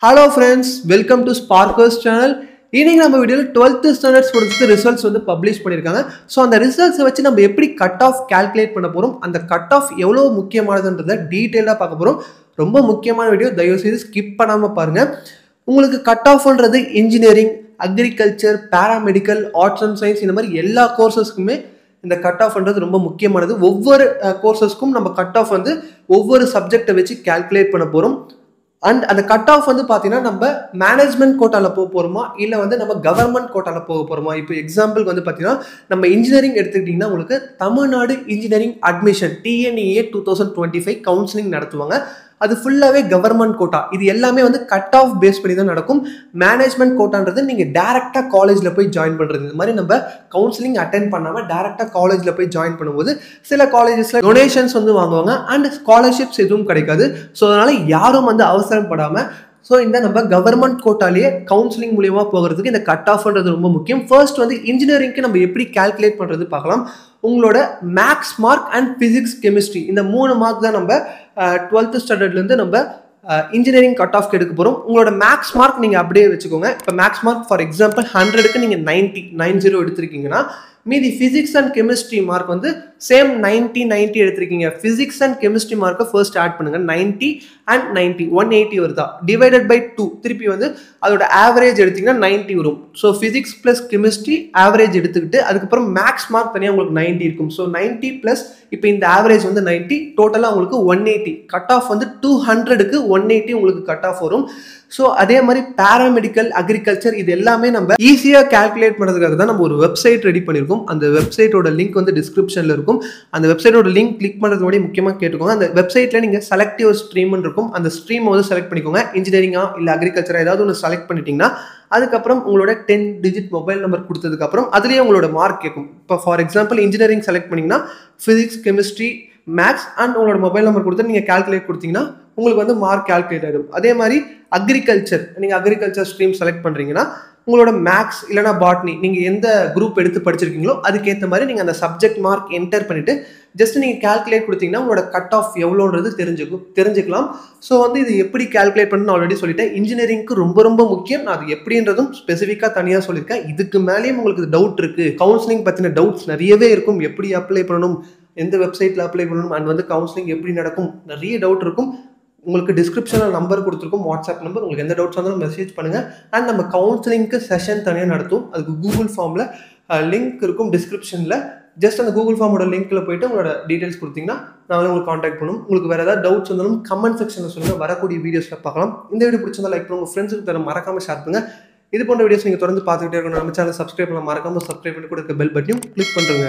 Hello friends, welcome to Sparkers channel. இன்னைக்கு நம்ம வீடியோல 12th ஸ்டாண்டர்ட்ஸ் கொடுத்த ரிசல்ட்ஸ் வந்து பப்ளிஷ் பண்ணிருக்காங்க. சோ அந்த ரிசல்ட்ஸ் வச்சு நம்ம எப்படி கட் ஆஃப் கால்குலேட் பண்ண போறோம், அந்த கட் ஆஃப் எவ்வளவு முக்கியமானதுன்றதை டீடைலா பார்க்க போறோம். ரொம்ப முக்கியமான வீடியோ, தயவு செய்து ஸ்கிப் பண்ணாம பாருங்க. உங்களுக்கு கட் ஆஃப்ன்றது engineering, agriculture, paramedical, arts and science இந்த மாதிரி எல்லா கோர்சஸ்க்குமே இந்த கட் ஆஃப்ன்றது ரொம்ப முக்கியமானது. ஒவ்வொரு கோர்சஸ்க்கும் நம்ம கட் ஆஃப் வந்து ஒவ்வொரு சப்ஜெக்டை வச்சு கால்குலேட் பண்ண போறோம். அண்ட் அந்த கட் ஆஃப் வந்து பார்த்தீங்கன்னா நம்ம மேனேஜ்மெண்ட் கோட்டால போக போகிறோமா இல்லை வந்து நம்ம கவர்மெண்ட் கோட்டால போக போகிறோமா. இப்போ எக்ஸாம்பிள் வந்து பார்த்தீங்கன்னா நம்ம இன்ஜினியரிங் எடுத்துக்கிட்டிங்கன்னா உங்களுக்கு Tamil Nadu engineering admission TNEA 2025 counselling நடத்துவாங்க. அது ஃபுல்லாகவே கவர்மெண்ட் கோட்டா. இது எல்லாமே வந்து கட் ஆஃப் பேஸ் பண்ணி தான் நடக்கும். மேனேஜ்மெண்ட் கோட்டான்றது நீங்கள் டேரெக்டாக காலேஜில் போய் ஜாயின் பண்ணுறது. இந்த மாதிரி நம்ம கவுன்சிலிங் அட்டென்ட் பண்ணாமல் டேரெக்டாக காலேஜில் போய் ஜாயின் பண்ணும்போது சில காலேஜஸில் டொனேஷன்ஸ் வந்து வாங்குவாங்க அண்ட் ஸ்காலர்ஷிப்ஸ் எதுவும் கிடைக்காது. ஸோ அதனால் யாரும் வந்து அவசரப்படாமல் ஸோ இந்த நம்ம கவர்மெண்ட் கோட்டாலேயே கவுன்சிலிங் மூலியமாக போகிறதுக்கு இந்த கட் ஆஃப்ன்றது ரொம்ப முக்கியம். ஃபர்ஸ்ட் வந்து இன்ஜினியரிங்க்கு நம்ம எப்படி கால்குலேட் பண்ணுறது பார்க்கலாம். உங்களோட maths mark and physics chemistry இந்த 3 மார்க் தான் நம்ம 12th ஸ்டாண்டர்ட்லேருந்து நம்ம இன்ஜினியரிங் கட் ஆஃப் எடுக்க போகிறோம். உங்களோட மேக்ஸ் மார்க் நீங்கள் அப்படியே வச்சுக்கோங்க. இப்போ மேக்ஸ் மார்க் ஃபார் எக்ஸாம்பிள் 100க்கு நீங்கள் 90 எடுத்திருக்கீங்கன்னா மீதி ஃபிசிக்ஸ் அண்ட் கெமிஸ்ட்ரி மார்க் வந்து சேம் 90 எடுத்திருக்கீங்க. ஃபிசிக்ஸ் அண்ட் கெமிஸ்ட்ரி மார்க்கை ஃபர்ஸ்ட் ஆட் பண்ணுங்க. 90 அண்ட் 90 180 வருதா, டிவைடட் பை 2 திருப்பி வந்து அதோட ஆவரேஜ் எடுத்தீங்கன்னா 90 வரும். So physics plus chemistry average எடுத்துக்கிட்டு அதுக்கப்புறம் மேக்ஸ் மார்க் தனியாக உங்களுக்கு 90 இருக்கும். ஸோ 90 பிளஸ் இப்போ இந்த ஆவரேஜ் வந்து 90, டோட்டலாக உங்களுக்கு 180. கட் ஆஃப் வந்து 200க்கு 180 உங்களுக்கு கட் ஆஃப் வரும். ஸோ அதே மாதிரி பாராமெடிக்கல், அக்ரிகல்ச்சர் இது எல்லாமே நம்ம ஈஸியாக கால்குலேட் பண்ணுறதுக்காக தான் நம்ம ஒரு வெப்சைட் ரெடி பண்ணியிருக்கோம். அந்த வெப்சைட்டோட லிங்க் வந்து டிஸ்கிரிப்ஷனில் இருக்கும். அந்த வெப்சைட்டோட லிங்க் கிளிக் பண்ணுறதுக்கு முன்னாடி முக்கியமாக கேட்டுக்கோங்க. அந்த வெப்சைட்டில் நீங்கள் செலக்டிவ் ஸ்ட்ரீம்னு இருக்கும். அந்த ஸ்ட்ரீமை வந்து செலக்ட் பண்ணிக்கோங்க. இன்ஜினியரிங்கா இல்லை அக்ரிகல்ச்சரா ஏதாவது ஒன்று செலக்ட் பண்ணிட்டீங்கன்னா அதுக்கப்புறம் உங்களோட 10 டிஜிட் மொபைல் நம்பர் கொடுத்ததுக்கப்புறம் அதுலேயே உங்களோட மார்க் கேட்கும். இப்போ ஃபார் எக்ஸாம்பிள் இன்ஜினியரிங் செலக்ட் பண்ணிங்கன்னா ஃபிசிக்ஸ், கெமிஸ்ட்ரி, மேக்ஸ் அண்ட் உங்களோட மொபைல் நம்பர் கொடுத்து நீங்கள் கால்குலேட் கொடுத்தீங்கன்னா உங்களுக்கு வந்து மார்க் கால்குலேட் ஆகிடும். அதே மாதிரி அக்ரிகல்ச்சர், நீங்கள் அக்ரிகல்ச்சர் ஸ்ட்ரீம் செலக்ட் பண்ணுறீங்கன்னா உங்களோட மேக்ஸ் இல்லைனா பாட்னி நீங்கள் எந்த குரூப் எடுத்து படிச்சிருக்கீங்களோ அதுக்கேற்ற மாதிரி நீங்கள் அந்த சப்ஜெக்ட் மார்க் என்டர் பண்ணிவிட்டு ஜஸ்ட் நீங்கள் கால்குலேட் கொடுத்தீங்கன்னா உங்களோட கட் ஆஃப் எவ்வளோன்றது தெரிஞ்சுக்கலாம். ஸோ வந்து இது எப்படி கால்குலேட் பண்ணணும்னு ஆல்ரெடி சொல்லிட்டேன். இன்ஜினியரிங்க்கு ரொம்ப ரொம்ப முக்கியம். நான் அது எப்படின்றதும் ஸ்பெசிஃபிக்காக தனியாக சொல்லியிருக்கேன். இதுக்கு மேலேயும் உங்களுக்கு டவுட் இருக்குது, கவுன்சிலிங் பற்றின டவுட்ஸ் நிறையவே இருக்கும். எப்படி அப்ளை பண்ணணும், எந்த வெப்சைட்டில் அப்ளை பண்ணணும் அண்ட் வந்து கவுன்சிலிங் எப்படி நடக்கும், நிறைய டவுட் இருக்கும். உங்களுக்கு டிஸ்கிரிப்ஷனில் நம்பர் கொடுத்துருக்கும், வாட்ஸ்அப் நம்பர். உங்களுக்கு எந்த டவுட்ஸ் வந்தாலும் மெசேஜ் பண்ணுங்கள். அண்ட் நம்ம கவுன்சிலிங்க்கு செஷன் தனியாக நடத்தும். அதுக்கு கூகுள் ஃபார்மில் லிங்க் இருக்கும் டிஸ்கிரிப்ஷனில். ஜஸ்ட் அந்த கூகுள் ஃபார்மோட லிங்க்கில் போயிட்டு உங்களோட டீட்டெயில்ஸ் கொடுத்தீங்கன்னா நாங்களே உங்களுக்கு காண்டாக்ட் பண்ணுவோம். உங்களுக்கு வேறு ஏதாவது டவுட்ஸ் வந்தாலும் கமெண்ட் செக்ஷனில் சொல்லுங்கள். வரக்கூடிய வீடியோஸில் பார்க்கலாம். இந்த வீடியோ பிடிச்சிருந்தா லைக் பண்ணுங்கள், உங்கள் ஃப்ரெண்ட்ஸுக்கு தர மறக்காமல் ஷேர் பண்ணுங்கள். இது போன்ற வீடியோஸ் நீங்கள் தொடர்ந்து பார்த்துக்கிட்டே இருக்கணும். நம்ம சேனல் சப்ஸ்கிரைப் பண்ண மறக்காமல் சப்ஸ்கிரைப் பண்ணி கூட இருக்க பெல் பட்டனையும் கிளிக் பண்ணுறேங்க.